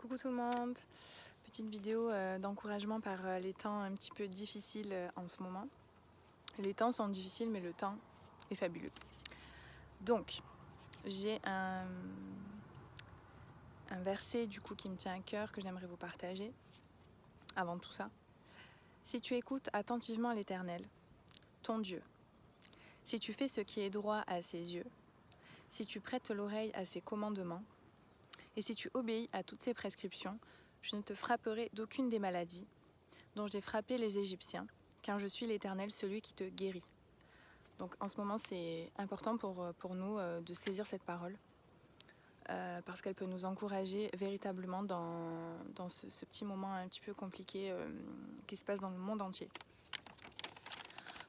Coucou tout le monde, petite vidéo d'encouragement par les temps un petit peu difficiles en ce moment. Les temps sont difficiles mais le temps est fabuleux. Donc j'ai un verset du coup qui me tient à cœur que j'aimerais vous partager avant tout ça. Si tu écoutes attentivement l'Éternel, ton Dieu, si tu fais ce qui est droit à ses yeux, si tu prêtes l'oreille à ses commandements, et si tu obéis à toutes ses prescriptions, je ne te frapperai d'aucune des maladies dont j'ai frappé les Égyptiens, car je suis l'Éternel, celui qui te guérit. Donc en ce moment, c'est important pour nous de saisir cette parole, parce qu'elle peut nous encourager véritablement dans ce petit moment un petit peu compliqué qui se passe dans le monde entier.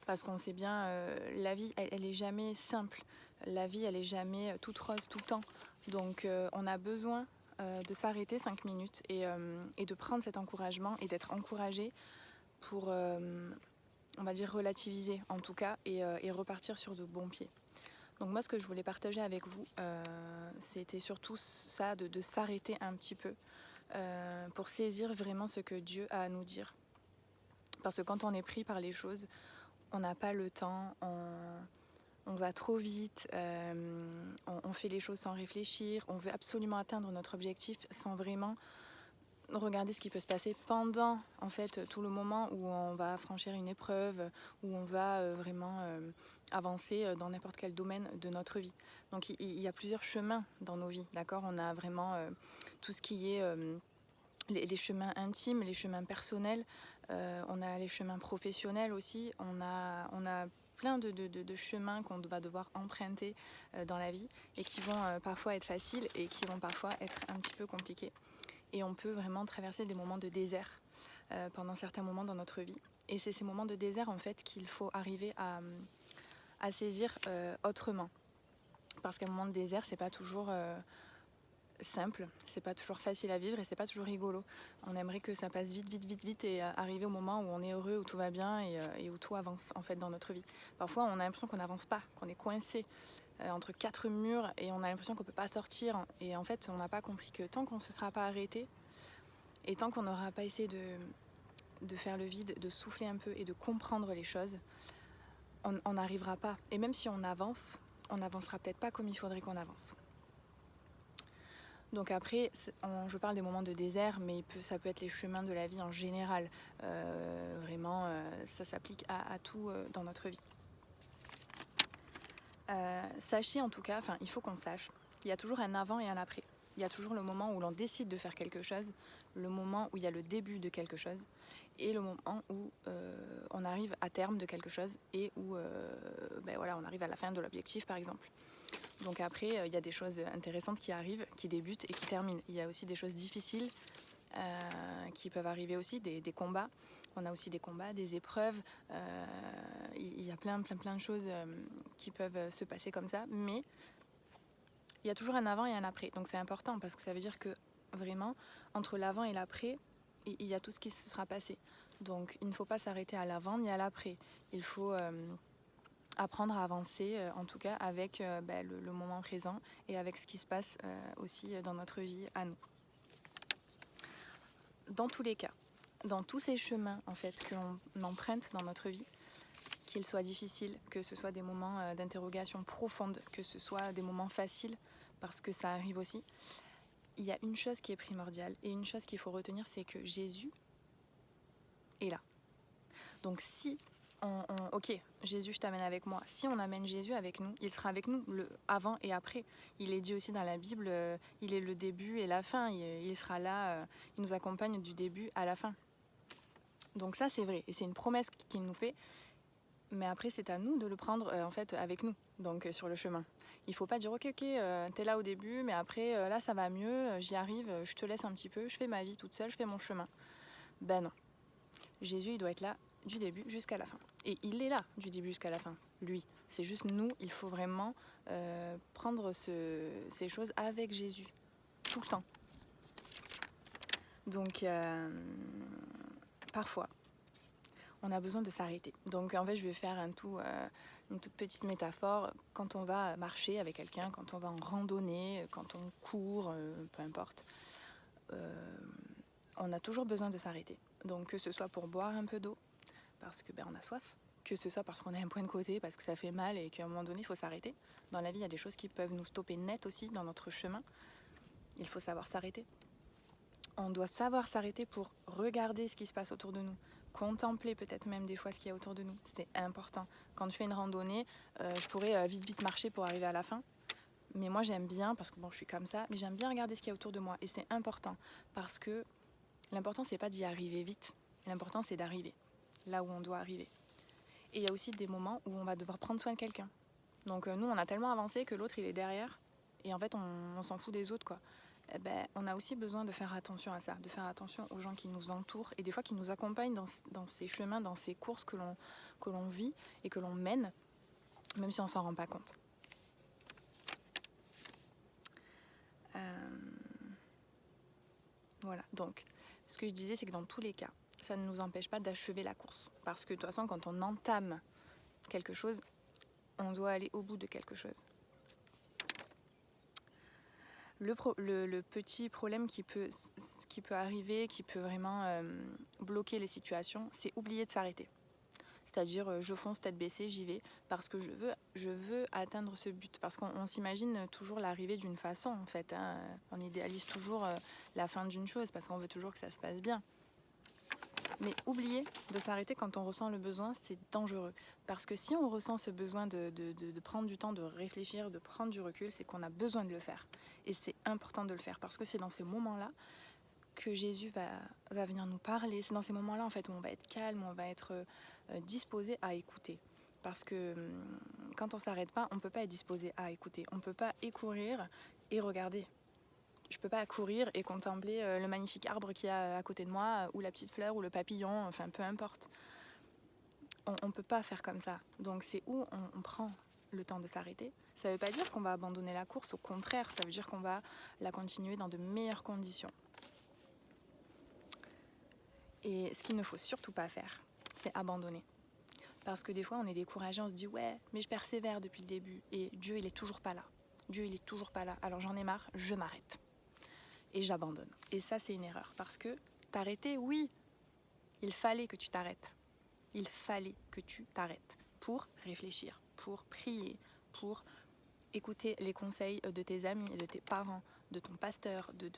Parce qu'on sait bien, la vie, elle est jamais simple. La vie, elle est jamais toute rose tout le temps. Donc on a besoin de s'arrêter 5 minutes et de prendre cet encouragement et d'être encouragé pour, on va dire, relativiser en tout cas et repartir sur de bons pieds. Donc moi, ce que je voulais partager avec vous, c'était surtout ça, de s'arrêter un petit peu pour saisir vraiment ce que Dieu a à nous dire. Parce que quand on est pris par les choses, on n'a pas le temps, on va trop vite, on fait les choses sans réfléchir, on veut absolument atteindre notre objectif sans vraiment regarder ce qui peut se passer pendant en fait tout le moment où on va franchir une épreuve, où on va vraiment avancer dans n'importe quel domaine de notre vie. Donc il y a plusieurs chemins dans nos vies, d'accord. On a vraiment tout ce qui est les chemins intimes, les chemins personnels, on a les chemins professionnels aussi, on a plein de chemins qu'on va devoir emprunter dans la vie et qui vont parfois être faciles et qui vont parfois être un petit peu compliqués. Et on peut vraiment traverser des moments de désert pendant certains moments dans notre vie. Et c'est ces moments de désert en fait qu'il faut arriver à saisir autrement. Parce qu'un moment de désert, c'est pas toujours simple, c'est pas toujours facile à vivre et c'est pas toujours rigolo. On aimerait que ça passe vite et arriver au moment où on est heureux, où tout va bien et où tout avance en fait dans notre vie. Parfois on a l'impression qu'on n'avance pas, qu'on est coincé entre quatre murs et on a l'impression qu'on peut pas sortir. Et en fait on n'a pas compris que tant qu'on ne se sera pas arrêté et tant qu'on n'aura pas essayé de faire le vide, de souffler un peu et de comprendre les choses, on n'arrivera pas. Et même si on avance, on n'avancera peut-être pas comme il faudrait qu'on avance. Donc après, je parle des moments de désert, mais ça peut être les chemins de la vie en général. Vraiment, ça s'applique à tout dans notre vie. Sachez en tout cas, il faut qu'on sache qu'il y a toujours un avant et un après. Il y a toujours le moment où l'on décide de faire quelque chose, le moment où il y a le début de quelque chose, et le moment où on arrive à terme de quelque chose et où on arrive à la fin de l'objectif par exemple. Donc après, il y a des choses intéressantes qui arrivent, qui débutent et qui terminent. Il y a aussi des choses difficiles qui peuvent arriver aussi, des combats. On a aussi des combats, des épreuves. Il y a plein de choses qui peuvent se passer comme ça. Mais il y a toujours un avant et un après. Donc c'est important parce que ça veut dire que vraiment, entre l'avant et l'après, il y a tout ce qui se sera passé. Donc il ne faut pas s'arrêter à l'avant ni à l'après. Il faut apprendre à avancer, en tout cas avec le moment présent et avec ce qui se passe aussi dans notre vie à nous. Dans tous les cas, dans tous ces chemins en fait que l'on emprunte dans notre vie, qu'ils soient difficiles, que ce soit des moments d'interrogation profonde, que ce soit des moments faciles, parce que ça arrive aussi, il y a une chose qui est primordiale et une chose qu'il faut retenir, c'est que Jésus est là. Donc si ok, Jésus, je t'amène avec moi. Si on amène Jésus avec nous, il sera avec nous le avant et après. Il est dit aussi dans la Bible, il est le début et la fin. Il sera là, il nous accompagne du début à la fin. Donc ça, c'est vrai. Et c'est une promesse qu'il nous fait. Mais après, c'est à nous de le prendre en fait avec nous, donc sur le chemin. Il ne faut pas dire ok, t'es là au début, mais après, là, ça va mieux, j'y arrive, je te laisse un petit peu, je fais ma vie toute seule, je fais mon chemin. Ben non. Jésus, il doit être là du début jusqu'à la fin. Et il est là du début jusqu'à la fin, lui. C'est juste nous, il faut vraiment prendre ces choses avec Jésus, tout le temps. Donc, parfois, on a besoin de s'arrêter. Donc, en fait, je vais faire une toute petite métaphore. Quand on va marcher avec quelqu'un, quand on va en randonnée, quand on court, peu importe, on a toujours besoin de s'arrêter. Donc que ce soit pour boire un peu d'eau, parce que on a soif, que ce soit parce qu'on a un point de côté, parce que ça fait mal et qu'à un moment donné, il faut s'arrêter. Dans la vie, il y a des choses qui peuvent nous stopper net aussi dans notre chemin. Il faut savoir s'arrêter. On doit savoir s'arrêter pour regarder ce qui se passe autour de nous, contempler peut-être même des fois ce qu'il y a autour de nous. C'est important. Quand je fais une randonnée, je pourrais vite marcher pour arriver à la fin. Mais moi j'aime bien, parce que je suis comme ça, mais j'aime bien regarder ce qu'il y a autour de moi. Et c'est important, parce que l'important c'est pas d'y arriver vite. L'important c'est d'arriver là où on doit arriver. Et il y a aussi des moments où on va devoir prendre soin de quelqu'un. Donc nous on a tellement avancé que l'autre il est derrière. Et en fait on s'en fout des autres quoi. On a aussi besoin de faire attention à ça, de faire attention aux gens qui nous entourent et des fois qui nous accompagnent dans ces chemins, dans ces courses que l'on vit et que l'on mène, même si on s'en rend pas compte. Voilà, donc ce que je disais, c'est que dans tous les cas, ça ne nous empêche pas d'achever la course. Parce que de toute façon, quand on entame quelque chose, on doit aller au bout de quelque chose. Le petit problème qui peut arriver, qui peut vraiment bloquer les situations, c'est oublier de s'arrêter. C'est-à-dire, je fonce tête baissée, j'y vais, parce que je veux atteindre ce but. Parce qu'on s'imagine toujours l'arrivée d'une façon, en fait. On idéalise toujours la fin d'une chose, parce qu'on veut toujours que ça se passe bien. Mais oublier de s'arrêter quand on ressent le besoin, c'est dangereux. Parce que si on ressent ce besoin de prendre du temps, de réfléchir, de prendre du recul, c'est qu'on a besoin de le faire. Et c'est important de le faire, parce que c'est dans ces moments-là que Jésus va venir nous parler. C'est dans ces moments-là en fait où on va être calme, on va être disposé à écouter. Parce que quand on s'arrête pas, on peut pas être disposé à écouter. On peut pas courir et regarder. Je peux pas courir et contempler le magnifique arbre qu'il y a à côté de moi, ou la petite fleur, ou le papillon, enfin peu importe. On peut pas faire comme ça. Donc c'est où on prend le temps de s'arrêter. Ça veut pas dire qu'on va abandonner la course, au contraire, ça veut dire qu'on va la continuer dans de meilleures conditions. Et ce qu'il ne faut surtout pas faire, c'est abandonner. Parce que des fois, on est découragé, on se dit « Ouais, mais je persévère depuis le début. » Et Dieu, il est toujours pas là. Dieu, il est toujours pas là. Alors j'en ai marre, je m'arrête. Et j'abandonne. Et ça, c'est une erreur. Parce que t'arrêter, oui, il fallait que tu t'arrêtes. Il fallait que tu t'arrêtes pour réfléchir, pour prier, pour écouter les conseils de tes amis, de tes parents, de ton pasteur, de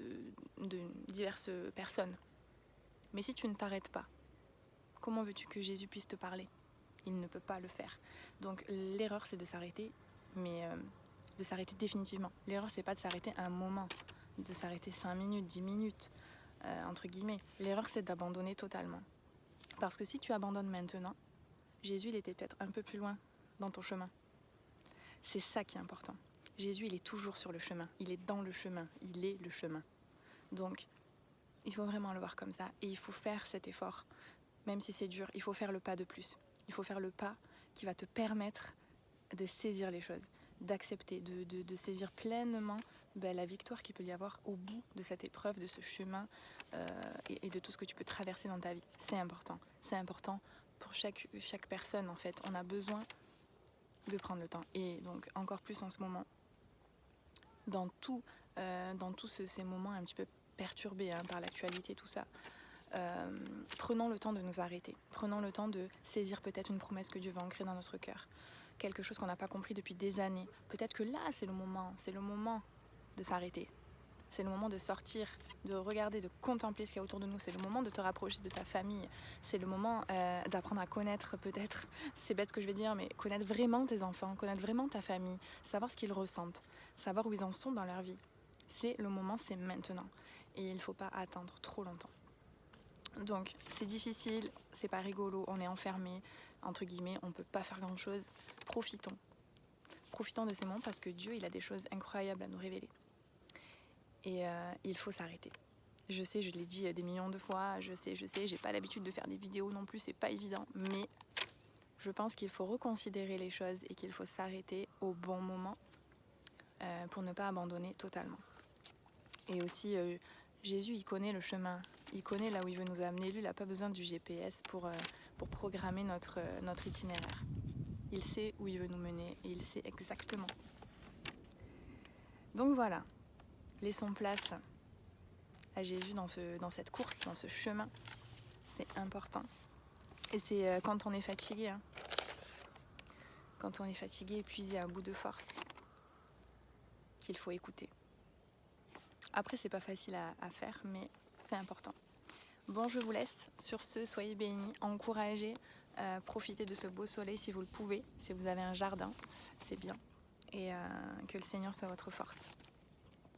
diverses personnes. Mais si tu ne t'arrêtes pas, comment veux-tu que Jésus puisse te parler ? Il ne peut pas le faire. Donc l'erreur, c'est de s'arrêter, mais de s'arrêter définitivement. L'erreur, c'est pas de s'arrêter à un moment, de s'arrêter 5 minutes, 10 minutes, entre guillemets. L'erreur, c'est d'abandonner totalement. Parce que si tu abandonnes maintenant, Jésus, il était peut-être un peu plus loin dans ton chemin. C'est ça qui est important. Jésus, il est toujours sur le chemin. Il est dans le chemin. Il est le chemin. Donc, il faut vraiment le voir comme ça. Et il faut faire cet effort. Même si c'est dur, il faut faire le pas de plus. Il faut faire le pas qui va te permettre de saisir les choses, d'accepter, de saisir pleinement la victoire qu'il peut y avoir au bout de cette épreuve, de ce chemin et de tout ce que tu peux traverser dans ta vie. C'est important. C'est important pour chaque personne en fait. On a besoin de prendre le temps. Et donc encore plus en ce moment, dans tous ces moments un petit peu perturbés par l'actualité, tout ça, prenons le temps de nous arrêter. Prenons le temps de saisir peut-être une promesse que Dieu va ancrer dans notre cœur. Quelque chose qu'on n'a pas compris depuis des années. Peut-être que là, c'est le moment de s'arrêter. C'est le moment de sortir, de regarder, de contempler ce qu'il y a autour de nous. C'est le moment de te rapprocher de ta famille. C'est le moment d'apprendre à connaître peut-être, c'est bête ce que je vais dire, mais connaître vraiment tes enfants, connaître vraiment ta famille, savoir ce qu'ils ressentent, savoir où ils en sont dans leur vie. C'est le moment, c'est maintenant. Et il ne faut pas attendre trop longtemps. Donc c'est difficile, c'est pas rigolo, on est enfermé, entre guillemets, on peut pas faire grand chose. Profitons de ces moments parce que Dieu, il a des choses incroyables à nous révéler. Et il faut s'arrêter. Je sais, je l'ai dit des millions de fois, je sais, j'ai pas l'habitude de faire des vidéos non plus, c'est pas évident, mais je pense qu'il faut reconsidérer les choses et qu'il faut s'arrêter au bon moment pour ne pas abandonner totalement. Et aussi, Jésus, il connaît le chemin, il connaît là où il veut nous amener. Lui, il n'a pas besoin du GPS pour programmer notre itinéraire. Il sait où il veut nous mener et il sait exactement. Donc voilà, laissons place à Jésus dans cette course, dans ce chemin. C'est important. Et c'est quand on est fatigué, hein, quand on est fatigué, épuisé, à bout de force, qu'il faut écouter. Après, c'est pas facile à faire, mais c'est important. Bon, je vous laisse. Sur ce, soyez bénis, encouragés, profitez de ce beau soleil si vous le pouvez, si vous avez un jardin, c'est bien. Et que le Seigneur soit votre force.